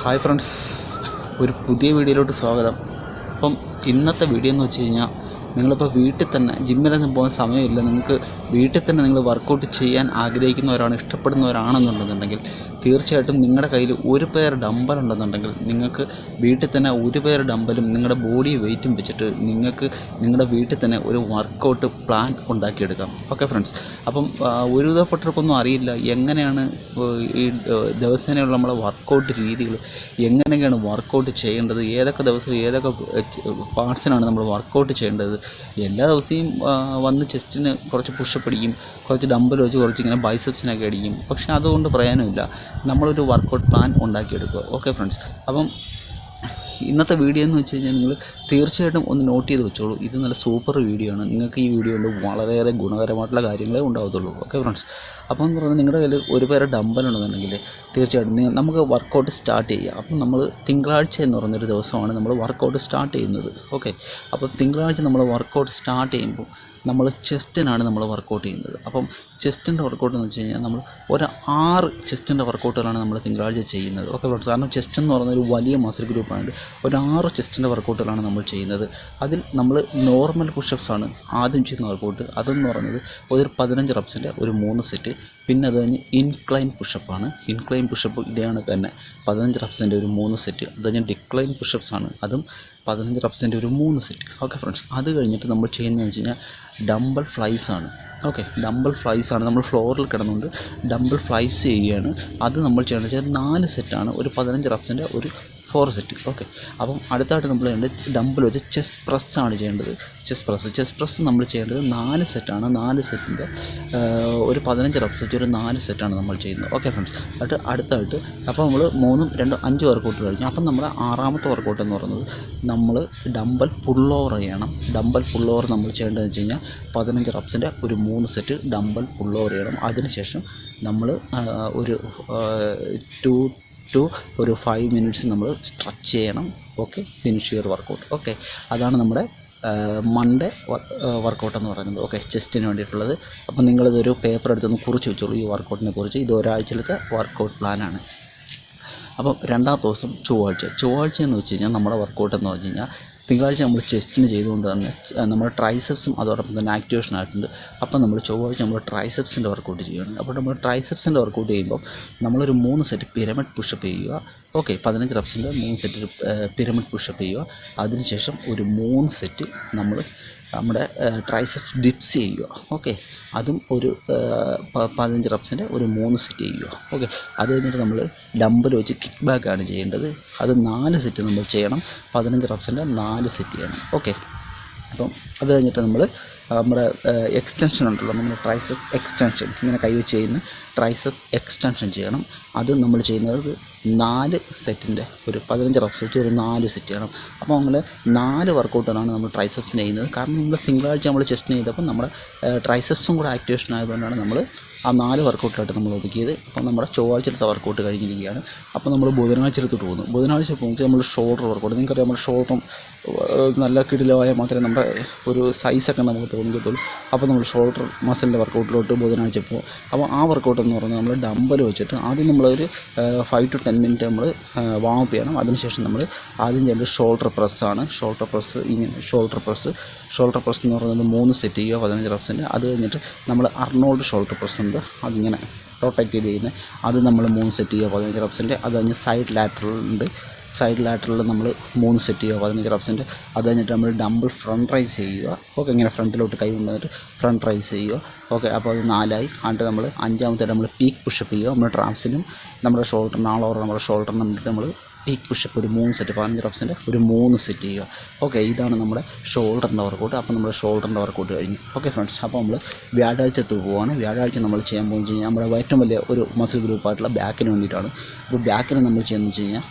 Hi friends, ഒരു പുതിയ വീഡിയോയിലോട്ട് സ്വാഗതം. അപ്പം ഇന്നത്തെ വീഡിയോ എന്ന് വെച്ച് കഴിഞ്ഞാൽ, നിങ്ങളിപ്പോൾ വീട്ടിൽ തന്നെ ജിമ്മിലൊന്നും പോകാൻ സമയമില്ല, നിങ്ങൾക്ക് വീട്ടിൽ തന്നെ നിങ്ങൾ വർക്കൗട്ട് ചെയ്യാൻ ആഗ്രഹിക്കുന്നവരാണ്, ഇഷ്ടപ്പെടുന്നവരാണെന്നുണ്ടെന്നുണ്ടെങ്കിൽ തീർച്ചയായിട്ടും നിങ്ങളുടെ കയ്യിൽ ഒരു പെയർ ഡമ്പൽ ഉണ്ടെന്നുണ്ടെങ്കിൽ നിങ്ങൾക്ക് വീട്ടിൽ തന്നെ ഒരു പെയർ ഡമ്പലും നിങ്ങളുടെ ബോഡി വെയിറ്റും വെച്ചിട്ട് നിങ്ങൾക്ക് നിങ്ങളുടെ വീട്ടിൽ തന്നെ ഒരു വർക്കൗട്ട് പ്ലാൻ ഉണ്ടാക്കിയെടുക്കാം. ഓക്കെ ഫ്രണ്ട്സ്, അപ്പം ഒരുവിധപ്പെട്ടവർക്കൊന്നും അറിയില്ല എങ്ങനെയാണ് ഈ ദിവസേനയുള്ള നമ്മളെ വർക്കൗട്ട് രീതികൾ, എങ്ങനെയൊക്കെയാണ് വർക്കൗട്ട് ചെയ്യേണ്ടത്, ഏതൊക്കെ ദിവസം ഏതൊക്കെ പാർട്സിനാണ് നമ്മൾ വർക്കൗട്ട് ചെയ്യേണ്ടത്. എല്ലാ ദിവസവും വന്ന് ചെസ്റ്റിന് കുറച്ച് പുഷപ്പ് അടിക്കും, കുറച്ച് ഡമ്പൽ വെച്ച് കുറച്ച് ഇങ്ങനെ ബൈസെപ്സിനൊക്കെ അടിക്കും. പക്ഷേ അതുകൊണ്ട് പ്രയോജനമില്ല, നമ്മളൊരു വർക്കൗട്ട് പ്ലാൻ ഉണ്ടാക്കിയെടുക്കുക. ഓക്കെ ഫ്രണ്ട്സ്, അപ്പം ഇന്നത്തെ വീഡിയോ എന്ന് വെച്ച് കഴിഞ്ഞാൽ നിങ്ങൾ തീർച്ചയായിട്ടും ഒന്ന് നോട്ട് ചെയ്ത് വെച്ചോളൂ. ഇത് നല്ല സൂപ്പർ വീഡിയോ ആണ്. നിങ്ങൾക്ക് ഈ വീഡിയോയിൽ വളരെയേറെ ഗുണകരമായിട്ടുള്ള കാര്യങ്ങളേ ഉണ്ടാകത്തുള്ളൂ. ഓക്കെ ഫ്രണ്ട്സ്, അപ്പം എന്ന് പറഞ്ഞാൽ നിങ്ങളുടെ കയ്യിൽ ഒരു പേര് ഡമ്പലുണ്ടെന്നുണ്ടെങ്കിൽ തീർച്ചയായിട്ടും നമുക്ക് വർക്കൗട്ട് സ്റ്റാർട്ട് ചെയ്യാം. അപ്പം നമ്മൾ തിങ്കളാഴ്ച എന്ന് പറഞ്ഞൊരു ദിവസമാണ് നമ്മൾ വർക്കൗട്ട് സ്റ്റാർട്ട് ചെയ്യുന്നത്. ഓക്കെ, അപ്പോൾ തിങ്കളാഴ്ച നമ്മൾ വർക്കൗട്ട് സ്റ്റാർട്ട് ചെയ്യുമ്പോൾ നമ്മൾ ചെസ്റ്റിനാണ് നമ്മൾ വർക്കൗട്ട് ചെയ്യുന്നത്. അപ്പം ചെസ്റ്റിൻ്റെ വർക്കൗട്ട് എന്ന് വെച്ച് കഴിഞ്ഞാൽ നമ്മൾ ഒരു 6 ചെസ്റ്റിൻ്റെ വർക്കൗട്ടുകളാണ് നമ്മൾ തിങ്കളാഴ്ച ചെയ്യുന്നത്. ഓക്കെ ഫ്രണ്ട്സ്, കാരണം ചെസ്റ്റ് എന്ന് പറയുന്ന ഒരു വലിയ മസിൽ ഗ്രൂപ്പാണ്. ഒരു 6 ചെസ്റ്റിൻ്റെ വർക്കൗട്ടുകളാണ് നമ്മൾ ചെയ്യുന്നത്. അതിൽ നമ്മൾ നോർമൽ പുഷപ്സാണ് ആദ്യം ചെയ്യുന്ന വർക്കൗട്ട്. അതെന്ന് പറയുന്നത് ഒരു 15 റെപ്സിൻ്റെ ഒരു 3 സെറ്റ്. പിന്നെ അത് കഴിഞ്ഞ് ഇൻക്ലൈൻ പുഷപ്പാണ്. ഇൻക്ലൈൻ പുഷപ്പ് ഇതാണ് തന്നെ 15 റെപ്സിൻ്റെ ഒരു 3 സെറ്റ്. അത് കഴിഞ്ഞ് ഡിക്ലൈൻ പുഷപ്സാണ്, അതും 15 റെപ്സിൻ്റെ ഒരു 3 സെറ്റ്. ഓക്കെ ഫ്രണ്ട്സ്, അത് കഴിഞ്ഞിട്ട് നമ്മൾ ചെയ്യുന്നതെന്ന് വെച്ച് കഴിഞ്ഞാൽ ഡമ്പൽ ഫ്ലൈസ് ആണ്. ഓക്കെ, ഡമ്പൽ ഫ്ലൈസ് ആണ്. നമ്മൾ ഫ്ലോറിൽ കിടന്നുകൊണ്ട് ഡമ്പൽ ഫ്ലൈസ് ചെയ്യുകയാണ്. അത് നമ്മൾ ചെയ്യേണ്ടത് വെച്ചാൽ 4 സെറ്റാണ്, ഒരു 15 റെപ്സിൻ്റെ ഒരു 4 സെറ്റ്. ഓക്കെ, അപ്പം അടുത്തായിട്ട് നമ്മൾ ചെയ്യേണ്ടത് ഡമ്പൽ വെച്ച് ചെസ്റ്റ് പ്രസ്സാണ് ചെയ്യേണ്ടത്. ചെസ്റ്റ് പ്രസ് നമ്മൾ ചെയ്യേണ്ടത് 4 സെറ്റാണ്. 4 സെറ്റിൻ്റെ ഒരു 15 റെപ്സ് വെച്ച് ഒരു 4 സെറ്റാണ് നമ്മൾ ചെയ്യുന്നത്. ഓക്കെ ഫ്രണ്ട്സ്, അടുത്തായിട്ട് അപ്പോൾ നമ്മൾ 3, 2, 5 വർക്കൗട്ട് കഴിഞ്ഞു. അപ്പം നമ്മുടെ 6ാമത്തെ വർക്കൗട്ട് എന്ന് പറയുന്നത് നമ്മൾ ഡമ്പൽ പുൾ ഓവർ ചെയ്യണം. ഡമ്പൽ പുൾ ഓവർ നമ്മൾ ചെയ്യേണ്ടതെന്ന് വെച്ച് കഴിഞ്ഞാൽ 15 റെപ്സിൻ്റെ ഒരു 3 സെറ്റ് ഡമ്പൽ പുൾ ഓവർ ചെയ്യണം. അതിനുശേഷം നമ്മൾ ഒരു 2 to 5 മിനിറ്റ്സ് നമ്മൾ സ്ട്രെച്ച് ചെയ്യണം. Okay, finish your workout. Okay, അതാണ് നമ്മുടെ മൺഡേ വർക്കൗട്ട് എന്ന് പറയുന്നത്. ഓക്കെ, ചെസ്റ്റിന് വേണ്ടിയിട്ടുള്ളത്. അപ്പോൾ നിങ്ങളിതൊരു പേപ്പർ എടുത്തൊന്ന് കുറിച്ച് വെച്ചോളൂ ഈ വർക്കൗട്ടിനെ കുറിച്ച്. ഇത് ഒരാഴ്ചയിലത്തെ വർക്കൗട്ട് പ്ലാനാണ്. അപ്പം 2ാമത്തെ ദിവസം ചൊവ്വാഴ്ച എന്ന് വെച്ച് കഴിഞ്ഞാൽ നമ്മുടെ വർക്കൗട്ട് എന്ന് പറഞ്ഞു കഴിഞ്ഞാൽ തിങ്കളാഴ്ച നമ്മൾ ചെസ്റ്റിന് ചെയ്തുകൊണ്ട് തന്നെ നമ്മുടെ ട്രൈസെപ്സും അതോടൊപ്പം തന്നെ ആക്ടിവേഷൻ ആയിട്ടുണ്ട്. അപ്പം നമ്മൾ ചൊവ്വാഴ്ച നമ്മൾ ട്രൈസെപ്സിൻ്റെ വർക്കൗട്ട് ചെയ്യുകയാണ്. അപ്പോൾ നമ്മൾ ട്രൈസെപ്സിൻ്റെ വർക്കൗട്ട് ചെയ്യുമ്പോൾ നമ്മളൊരു 3 സെറ്റ് പിരമിഡ് പുഷപ്പ് ചെയ്യുക. ഓക്കെ, 15 റെപ്സിൻ്റെ 3 സെറ്റ് പിരമിഡ് പുഷപ്പ് ചെയ്യുക. അതിനുശേഷം ഒരു 3 സെറ്റ് നമ്മൾ നമ്മുടെ ട്രൈസെപ്സ് ഡിപ്സ് ചെയ്യുക. ഓക്കെ, അതും ഒരു 15 റെപ്സിൻ്റെ ഒരു 3 സെറ്റ് ചെയ്യുക. ഓക്കെ, അത് കഴിഞ്ഞിട്ട് നമ്മൾ ഡമ്പൽ വെച്ച് കിക്ക് ബാക്കാണ് ചെയ്യേണ്ടത്. അത് 4 സെറ്റ് നമ്മൾ ചെയ്യണം. 15 റെപ്സിൻ്റെ 4 സെറ്റ് ചെയ്യണം. ഓക്കെ, അപ്പം അത് കഴിഞ്ഞിട്ട് നമ്മൾ നമ്മുടെ എക്സ്റ്റൻഷൻ ഉണ്ടല്ലോ, നമ്മുടെ ട്രൈസെപ്പ് എക്സ്റ്റൻഷൻ, ഇങ്ങനെ കൈവച്ച് ചെയ്യുന്ന ട്രൈസെപ്പ് എക്സ്റ്റൻഷൻ ചെയ്യണം. അത് നമ്മൾ ചെയ്യുന്നത് 4 സെറ്റിൻ്റെ ഒരു 15 റെപ്സ് വെച്ച് ഒരു 4 സെറ്റ് ചെയ്യണം. അപ്പോൾ നമ്മൾ 4 വർക്കൗട്ടുകളാണ് നമ്മൾ ട്രൈസെപ്സിന് ചെയ്യുന്നത്. കാരണം നമ്മൾ തിങ്കളാഴ്ച നമ്മൾ ചെസ്റ്റിന് ചെയ്തപ്പോൾ നമ്മുടെ ട്രൈസെപ്സും കൂടെ ആക്ടിവേഷൻ ആയതുകൊണ്ടാണ് നമ്മൾ ആ 4 വർക്കൗട്ടായിട്ട് നമ്മൾ ഒതുക്കിയത്. അപ്പം നമ്മുടെ ചൊവ്വാഴ്ചത്തെ വർക്കൗട്ട് കഴിഞ്ഞിരിക്കുകയാണ്. അപ്പോൾ നമ്മൾ ബുധനാഴ്ചയിലോട്ട് പോകുന്നു. ബുധനാഴ്ച പോകുമ്പോൾ നമ്മൾ ഷോൾഡർ വർക്കൗട്ട്. നിങ്ങൾക്കറിയാം, നമ്മുടെ ഷോൾഡറും നല്ല കിടിലമായ മാത്രമേ നമ്മുടെ ഒരു സൈസൊക്കെ നമുക്ക് തോന്നിക്കത്തുള്ളൂ. അപ്പോൾ നമ്മൾ ഷോൾഡർ മസിലിൻ്റെ വർക്കൗട്ടിലോട്ട് ബുധനാഴ്ച പോകും. അപ്പോൾ ആ വർക്കൗട്ട് എന്ന് പറഞ്ഞാൽ നമ്മൾ ഡമ്പൽ വെച്ചിട്ട് ആദ്യം നമ്മളൊരു 5 to 10 മിനിറ്റ് നമ്മൾ വാമപ്പ് ചെയ്യണം. അതിനുശേഷം നമ്മൾ ആദ്യം ചെയ്യേണ്ടത് ഷോൾഡർ പ്രസ്സാണ്. ഷോൾഡർ പ്രസ് എന്ന് പറയുന്നത് 3 സെറ്റ് ചെയ്യുക 15 റെപ്സിൻ്റെ. അത് കഴിഞ്ഞിട്ട് നമ്മൾ അർണോൾഡ് ഷോൾഡർ പ്രസ് ഉണ്ട്, അതിങ്ങനെ റൊട്ടേറ്റ് ചെയ്ത് ചെയ്യുന്നത്. അത് നമ്മൾ 3 സെറ്റ് ചെയ്യുക 15 റെപ്സിൻ്റെ. അത് കഴിഞ്ഞ് സൈഡ് ലാറ്ററൽ നമ്മൾ 3 സെറ്റ് ചെയ്യുക 15 റെപ്സിൻ്റെ. അത് കഴിഞ്ഞിട്ട് നമ്മൾ ഡമ്പൽ ഫ്രണ്ട് റൈസ് ചെയ്യുക. ഓക്കെ, ഇങ്ങനെ ഫ്രണ്ടിലോട്ട് കൈ കൊണ്ടുവന്നിട്ട് ഫ്രണ്ട് റൈസ് ചെയ്യുക. ഓക്കെ, അപ്പോൾ അത് 4 ആയി. എന്നിട്ട് നമ്മൾ 5ാമത്തെ നമ്മൾ പീക്ക് പുഷപ്പ് ചെയ്യുക. നമ്മുടെ ട്രാപ്സിനും നമ്മുടെ ഷോൾഡറിന് നമ്മുടെ ഷോൾഡറിന് വേണ്ടിയിട്ട് നമ്മൾ പീക്ക് പുഷപ്പ് ഒരു 3 സെറ്റ് 15 റെപ്സിൻ്റെ ഒരു 3 സെറ്റ് ചെയ്യുക. ഓക്കെ, ഇതാണ് നമ്മുടെ ഷോൾഡറിൻ്റെ വർക്കൗട്ട്. അപ്പോൾ നമ്മുടെ ഷോൾഡറിൻ്റെ വർക്കൗട്ട് കഴിഞ്ഞു. ഓക്കെ ഫ്രണ്ട്സ്, അപ്പോൾ നമ്മൾ വ്യാഴാഴ്ചത്ത് പോവുകയാണ്. വ്യാഴാഴ്ച നമ്മൾ ചെയ്യാൻ പോകുന്നത് വെച്ച് കഴിഞ്ഞാൽ നമ്മുടെ ഏറ്റവും വലിയ ഒരു മസിൽ ഗ്രൂപ്പായിട്ടുള്ള ബാക്കിന് വേണ്ടിയിട്ടാണ്. അപ്പോൾ ബാക്കിന് നമ്മൾ ചെയ്യുന്നത് വെച്ച് കഴിഞ്ഞാൽ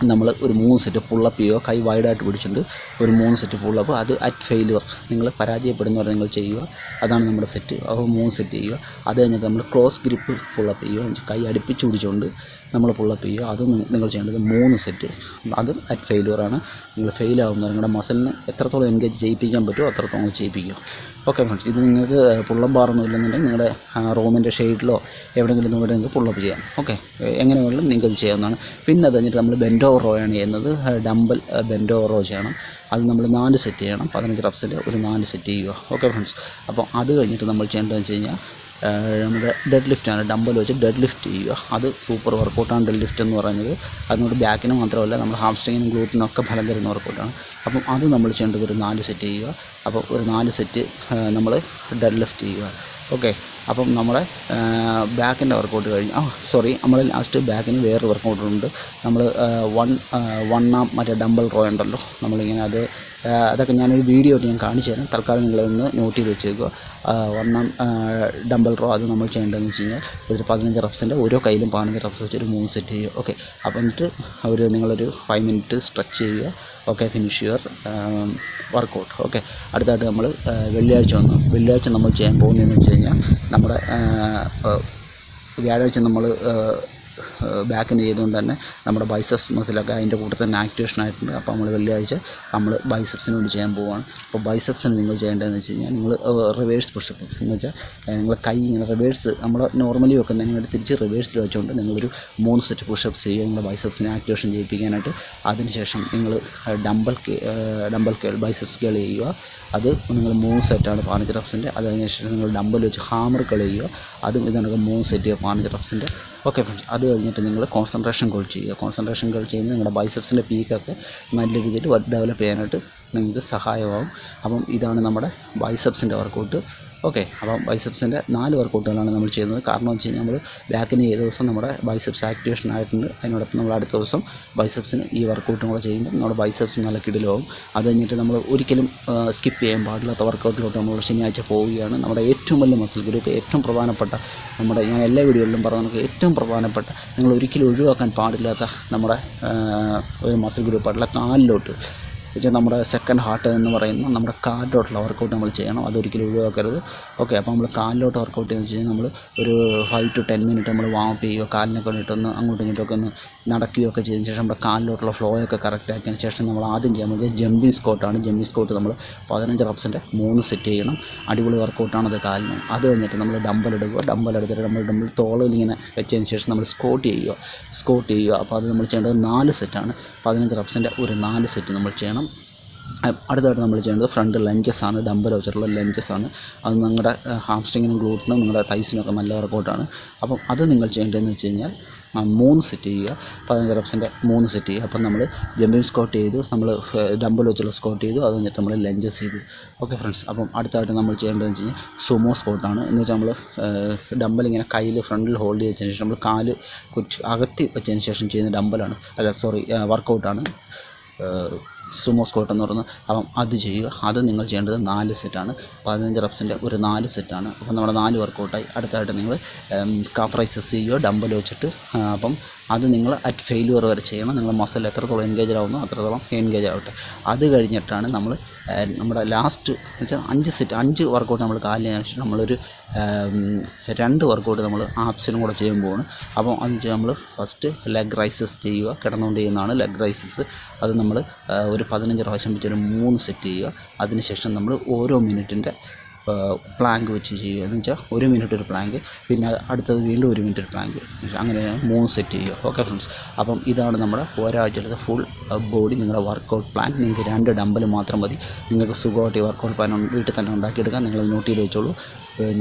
നമ്മൾ ഒരു 3 സെറ്റ് പുള്ളപ്പ് ചെയ്യുക. കൈ വൈഡായിട്ട് പിടിച്ചിട്ടുണ്ട് ഒരു 3 സെറ്റ് പുള്ളപ്പ്. അത് അറ്റ് ഫെയിലുവർ, നിങ്ങൾ പരാജയപ്പെടുന്നവരെ നിങ്ങൾ ചെയ്യുക. അതാണ് നമ്മുടെ സെറ്റ്. അപ്പോൾ 3 സെറ്റ് ചെയ്യുക. അത് കഴിഞ്ഞിട്ട് നമ്മൾ ക്ലോസ് ഗ്രിപ്പ് പുള്ളപ്പ് ചെയ്യുക. കൈ അടുപ്പിച്ച് പിടിച്ചുകൊണ്ട് നമ്മൾ പുള്ളപ്പ് ചെയ്യുക. അത് നിങ്ങൾ ചെയ്യേണ്ടത് 3 സെറ്റ്. അത് അറ്റ് ഫെയിലുവറാണ്. നിങ്ങൾ ഫെയിലാകുമ്പോൾ നിങ്ങളുടെ മസിലിന് എത്രത്തോളം എൻഗേജ് ചെയ്യിപ്പിക്കാൻ പറ്റുമോ അത്രത്തോളം ചെയ്യിപ്പിക്കുക. ഓക്കെ ഫ്രണ്ട്സ്, ഇത് നിങ്ങൾക്ക് പുള്ളപ്പ് ബാറൊന്നും ഇല്ലെന്നുണ്ടെങ്കിൽ നിങ്ങളുടെ റൂമിൻ്റെ ഷെയ്ഡിലോ എവിടെയെങ്കിലും നോക്കിയിട്ട് നിങ്ങൾക്ക് പുള്ളപ്പ് ചെയ്യാം. ഓക്കെ, എങ്ങനെ വേണമെങ്കിലും നിങ്ങൾക്ക് അത് ചെയ്യാവുന്നതാണ്. പിന്നെ അത് കഴിഞ്ഞിട്ട് നമ്മൾ ബെൻഡ് ഓവർ റോ ആണ് ചെയ്യുന്നത്. ഡംബൽ ബെൻഡ് ഓവർ റോ ചെയ്യണം. അത് നമ്മൾ 4 സെറ്റ് ചെയ്യണം. 15 റെപ്സിൽ ഒരു 4 സെറ്റ് ചെയ്യുക. ഓക്കെ ഫ്രണ്ട്സ്, അപ്പോൾ അത് കഴിഞ്ഞിട്ട് നമ്മൾ ചെയ്യേണ്ടതെന്ന് വെച്ച് കഴിഞ്ഞാൽ നമ്മുടെ ഡെഡ് ലിഫ്റ്റാണ്. ഡംബൽ വെച്ച് ഡെഡ് ലിഫ്റ്റ് ചെയ്യുക. അത് സൂപ്പർ വർക്കൗട്ടാണ് ഡെഡ് ലിഫ്റ്റ് എന്ന് പറയുന്നത്. അതിനോട് ബാക്കിന് മാത്രമല്ല നമ്മുടെ ഹാംസ്ട്രിങ്ങിനും ഗ്ലൂട്ടിനും ഒക്കെ ഫലം തരുന്ന വർക്കൗട്ടാണ്. അപ്പം അത് നമ്മൾ ചെയ്യേണ്ടത് ഒരു 4 സെറ്റ് ചെയ്യുക. അപ്പോൾ ഒരു 4 സെറ്റ് നമ്മൾ ഡെഡ് ലിഫ്റ്റ് ചെയ്യുക. ഓക്കെ, അപ്പം നമ്മുടെ ബാക്കിൻ്റെ വർക്കൗട്ട് കഴിഞ്ഞ് നമ്മൾ ലാസ്റ്റ് ബാക്കിന് വേറൊരു വർക്കൗട്ടുണ്ട്. നമ്മൾ വൺ ആം മറ്റേ ഡംബൽ റോ ഉണ്ടല്ലോ, നമ്മളിങ്ങനെ അതൊക്കെ ഞാനൊരു വീഡിയോ ഞാൻ കാണിച്ചു തരാം. തൽക്കാലം നിങ്ങളൊന്ന് നോട്ട് ചെയ്ത് വെച്ചേക്കുക. 1 ആം ഡംബൽ റോ അത് നമ്മൾ ചെയ്യേണ്ടതെന്ന് വെച്ച് കഴിഞ്ഞാൽ ഒരു 15 റെപ്സിൻ്റെ ഓരോ കയ്യിലും 15 റെപ്സ് വെച്ച് ഒരു 3 സെറ്റ് ചെയ്യുക. ഓക്കെ, അപ്പം എന്നിട്ട് നിങ്ങളൊരു 5 മിനിറ്റ് സ്ട്രെച്ച് ചെയ്യുക. Okay, finish your workout. Okay, അടുത്തായിട്ട് നമ്മൾ വെള്ളിയാഴ്ച നമ്മൾ ചെയ്യാൻ പോകുന്നതെന്ന് വെച്ച് കഴിഞ്ഞാൽ നമ്മുടെ വ്യാഴാഴ്ച നമ്മൾ ബാക്കിന് ചെയ്തുകൊണ്ട് തന്നെ നമ്മുടെ ബൈസെപ്സ് മസിലൊക്കെ അതിൻ്റെ കൂട്ടത്തിൽ തന്നെ ആക്ടിവേഷൻ ആയിട്ടുണ്ട്. അപ്പോൾ നമ്മൾ വെള്ളിയാഴ്ച നമ്മൾ ബൈസെപ്സിന് വേണ്ടി ചെയ്യാൻ പോവുകയാണ്. അപ്പോൾ ബൈസെപ്സിന് നിങ്ങൾ ചെയ്യേണ്ടതെന്ന് വെച്ച് കഴിഞ്ഞാൽ നിങ്ങൾ റിവേഴ്സ് പുഷപ്പ് എന്ന് വെച്ചാൽ നിങ്ങൾ കൈ ഇങ്ങനെ റിവേഴ്സ് നമ്മൾ നോർമലി വെക്കുന്നതിന് തിരിച്ച് റിവേഴ്സിൽ വെച്ചുകൊണ്ട് നിങ്ങളൊരു 3 സെറ്റ് പുഷപ്പ്സ് ചെയ്യുക നിങ്ങളുടെ ബൈസെപ്സിനെ ആക്ടിവേഷൻ ചെയ്യിപ്പിക്കാനായിട്ട്. അതിനുശേഷം നിങ്ങൾ ഡംബൽ കേൾ ബൈസെപ്സ് കേൾ ചെയ്യുക. അത് നിങ്ങൾ 3 സെറ്റാണ് 15 റെപ്സിൻ്റെ. അത് കഴിഞ്ഞ ശേഷം നിങ്ങൾ ഡംബൽ വെച്ച് ഹാമർ കേൾ ചെയ്യുക. അതും ഇതാണ് 3 സെറ്റ് ചെയ്യുക 15 റെപ്സിൻ്റെ. ഓക്കെ ഫ്രണ്ട്സ്, അത് കഴിഞ്ഞിട്ട് നിങ്ങൾ കോൺസെൻട്രേഷൻ കേൾ ചെയ്യുക. കോൺസെൻട്രേഷൻ കേൾ ചെയ്യുന്നത് നിങ്ങളുടെ ബൈസെപ്സിൻ്റെ പീക്കൊക്കെ നല്ല രീതിയിൽ ഡെവലപ്പ് ചെയ്യാനായിട്ട് നിങ്ങൾക്ക് സഹായമാകും. അപ്പം ഇതാണ് നമ്മുടെ ബൈസെപ്സിൻ്റെ വർക്കൗട്ട്. ഓക്കെ, അപ്പം ബൈസെപ്സിൻ്റെ 4 വർക്കൗട്ടുകളാണ് നമ്മൾ ചെയ്യുന്നത്. കാരണം വെച്ച് കഴിഞ്ഞാൽ നമ്മൾ ബാക്കിന് ഏത് ദിവസം നമ്മുടെ ബൈസെപ്സ് ആക്ടിവേഷൻ ആയിട്ടുണ്ട്. അതിനോടൊപ്പം നമ്മൾ അടുത്ത ദിവസം ബൈസെപ്സിന് ഈ വർക്കൗട്ടും കൂടെ ചെയ്യുമ്പോൾ നമ്മുടെ ബൈസെപ്സ് നല്ല കിടിലാവും. അത് കഴിഞ്ഞിട്ട് നമ്മൾ ഒരിക്കലും സ്കിപ്പ് ചെയ്യാൻ പാടില്ലാത്ത വർക്കൗട്ടിലോട്ട് നമ്മൾ ശനിയാഴ്ച പോവുകയാണ്. നമ്മുടെ ഏറ്റവും വലിയ മസിൽ ഗ്രൂപ്പ്, ഏറ്റവും പ്രധാനപ്പെട്ട ഞാൻ എല്ലാ വീഡിയോകളിലും പറഞ്ഞ നമുക്ക് ഏറ്റവും പ്രധാനപ്പെട്ട നിങ്ങൾ ഒരിക്കലും ഒഴിവാക്കാൻ പാടില്ലാത്ത നമ്മുടെ ഒരു മസിൽ ഗ്രൂപ്പായിട്ടുള്ള കാലിലോട്ട് വെച്ചാൽ നമ്മുടെ സെക്കൻഡ് ഹാർട്ട് എന്ന് പറയുന്ന നമ്മുടെ കാലിലോട്ടുള്ള വർക്കൗട്ട് നമ്മൾ ചെയ്യണം. അതൊരിക്കലും ഒഴിവാക്കരുത്. ഓക്കെ, അപ്പോൾ നമ്മൾ കാലിലോട്ട് വർക്കൗട്ട് ചെയ്യുന്നത് വെച്ച് കഴിഞ്ഞാൽ നമ്മൾ ഒരു 5 to 10 മിനിറ്റ് നമ്മൾ വാമപ്പ് ചെയ്യുക. കാലിനൊക്കെ ഇട്ടൊന്ന് അങ്ങോട്ടും ഇങ്ങോട്ടൊക്കെ ഒന്ന് നടക്കുകയൊക്കെ ചെയ്തതിന് ശേഷം നമ്മുടെ കാലിലോട്ടുള്ള ഫ്ലോ ഒക്കെ കറക്റ്റ് ആക്കിയതിന് ശേഷം നമ്മൾ ആദ്യം ചെയ്യാൻ പറ്റിയ ജമ്പിങ് സ്കോട്ടാണ്. ജമ്പിങ് സ്കോട്ട് നമ്മൾ 15 റെപ്സിൻ്റെ 3 സെറ്റ് ചെയ്യണം. അടിപൊളി വർക്കൗട്ടാണത് കാലിന്. അത് കഴിഞ്ഞിട്ട് നമ്മൾ ഡംബൽ എടുക്കുക. ഡംബൽ എടുത്തിട്ട് നമ്മൾ തോളിൽ ഇങ്ങനെ വെച്ചതിന് ശേഷം നമ്മൾ സ്കോട്ട് ചെയ്യുക. അപ്പോൾ അത് നമ്മൾ ചെയ്യേണ്ടത് 4 സെറ്റാണ്. 15 റെപ്സിൻ്റെ ഒരു 4 സെറ്റ് നമ്മൾ ചെയ്യണം. അടുത്തായിട്ട് നമ്മൾ ചെയ്യേണ്ടത് ഫ്രണ്ട് ലഞ്ചസ് ആണ്. ഡംബൽ വെച്ചിട്ടുള്ള ലഞ്ചസ് ആണ്. അത് നിങ്ങളുടെ ഹാംസ്ട്രിങ്ങിനും ഗ്ലൂട്ടിനും നിങ്ങളുടെ തൈസിനൊക്കെ നല്ല വർക്കൗട്ടാണ്. അപ്പം അത് നിങ്ങൾ ചെയ്യേണ്ടതെന്ന് വെച്ച് കഴിഞ്ഞാൽ 3 സെറ്റ് ചെയ്യുക. 15 റെപ്സിൻ്റെ 3 സെറ്റ് ചെയ്യുക. അപ്പം നമ്മൾ ജമ്പിങ് സ്കോട്ട് ചെയ്തു, നമ്മൾ ഡംബൽ വെച്ചുള്ള സ്കോട്ട് ചെയ്തു, അത് കഴിഞ്ഞിട്ട് നമ്മൾ ലഞ്ചസ് ചെയ്തു. ഓക്കെ ഫ്രണ്ട്സ്, അപ്പം അടുത്തായിട്ട് നമ്മൾ ചെയ്യേണ്ടതെന്ന് വെച്ച് കഴിഞ്ഞാൽ സുമോ സ്കോട്ടാണ്. എന്ന് വെച്ചാൽ നമ്മൾ ഡംബൽ ഇങ്ങനെ കയ്യിൽ ഫ്രണ്ടിൽ ഹോൾഡ് ചെയ്തതിന് ശേഷം നമ്മൾ കാല് അകത്തി വെച്ചതിന് ശേഷം ചെയ്യുന്ന ഡംബലാണ് വർക്കൗട്ടാണ് സുമോ സ്കോട്ട് എന്ന് പറയുന്നത്. അപ്പം അത് ചെയ്യുക. അത് നിങ്ങൾ ചെയ്യേണ്ടത് 4 സെറ്റാണ്. 15 റെപ്സിൻ്റെ ഒരു 4 സെറ്റാണ്. അപ്പം നമ്മുടെ 4 വർക്കൗട്ടായി. അടുത്തായിട്ട് നിങ്ങൾ കാഫ് റൈസസ് ചെയ്യുക ഡംബൽ വെച്ചിട്ട്. അപ്പം അത് നിങ്ങൾ അറ്റ് ഫെയിലുവർ വരെ ചെയ്യണം. നിങ്ങളുടെ മസിൽ എത്രത്തോളം എൻഗേജ് ആവുന്നോ അത്രത്തോളം എൻഗേജ് ആവട്ടെ. അത് കഴിഞ്ഞിട്ടാണ് നമ്മൾ നമ്മുടെ ലാസ്റ്റ് വെച്ചാൽ 5 വർക്കൗട്ട് നമ്മൾ കാലിന് ശേഷം നമ്മളൊരു 2 വർക്കൗട്ട് നമ്മൾ ആപ്സിനും കൂടെ ചെയ്യുമ്പോഴാണ്. അപ്പം അത് നമ്മൾ ഫസ്റ്റ് ലെഗ് റൈസസ് ചെയ്യുക. കിടന്നുകൊണ്ട് ചെയ്യുന്നതാണ് ലെഗ് റൈസസ്. അത് നമ്മൾ ഒരു 15 പ്രാവശ്യം വെച്ച് ഒരു 3 സെറ്റ് ചെയ്യുക. അതിനുശേഷം നമ്മൾ ഓരോ മിനിറ്റിൻ്റെ പ്ലാങ്ക് വെച്ച് ചെയ്യുക. എന്ന് വെച്ചാൽ 1 മിനിറ്റ് ഒരു പ്ലാങ്ക്, പിന്നെ അടുത്തത് വീണ്ടും 1 മിനിറ്റ് ഒരു പ്ലാങ്ക്, അങ്ങനെ 3 സെറ്റ് ചെയ്യുക. ഓക്കെ ഫ്രണ്ട്സ്, അപ്പം ഇതാണ് നമ്മുടെ ഒരാഴ്ചത്തെ ഫുൾ ബോഡി നിങ്ങളുടെ വർക്കൗട്ട് പ്ലാൻ. നിങ്ങൾക്ക് 2 ഡംബൽ മാത്രം മതി. നിങ്ങൾക്ക് സുഖമായിട്ട് വർക്കൗട്ട് പ്ലാൻ വീട്ടിൽ തന്നെ ഉണ്ടാക്കിയെടുക്കാം. നിങ്ങൾ നോട്ട് ചെയ്ത് വെച്ചോളൂ.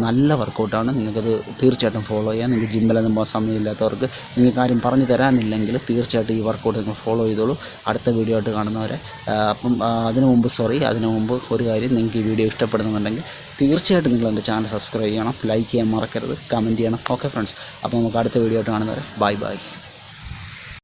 നല്ല വർക്കൗട്ടാണ്. നിങ്ങൾക്കത് തീർച്ചയായിട്ടും ഫോളോ ചെയ്യാം. നിങ്ങൾക്ക് ജിമ്മിലൊന്നും പോകാൻ സമയമില്ലാത്തവർക്ക്, നിങ്ങൾക്ക് ആരും പറഞ്ഞു തരാനില്ലെങ്കിൽ തീർച്ചയായിട്ടും ഈ വർക്കൗട്ട് നിങ്ങൾ ഫോളോ ചെയ്തോളൂ. അടുത്ത വീഡിയോ ആയിട്ട് കാണുന്നവരെ. അപ്പം അതിനു മുമ്പ് ഒരു കാര്യം, നിങ്ങൾക്ക് ഈ വീഡിയോ ഇഷ്ടപ്പെടുന്നുണ്ടെങ്കിൽ തീർച്ചയായിട്ടും നിങ്ങൾ എൻ്റെ ചാനൽ സബ്സ്ക്രൈബ് ചെയ്യണം, ലൈക്ക് ചെയ്യാൻ മറക്കരുത്, കമൻറ്റ് ചെയ്യണം. ഓക്കെ ഫ്രണ്ട്സ്, അപ്പോൾ നമുക്ക് അടുത്ത വീഡിയോ ആയിട്ട് കാണുന്നവരെ ബൈ.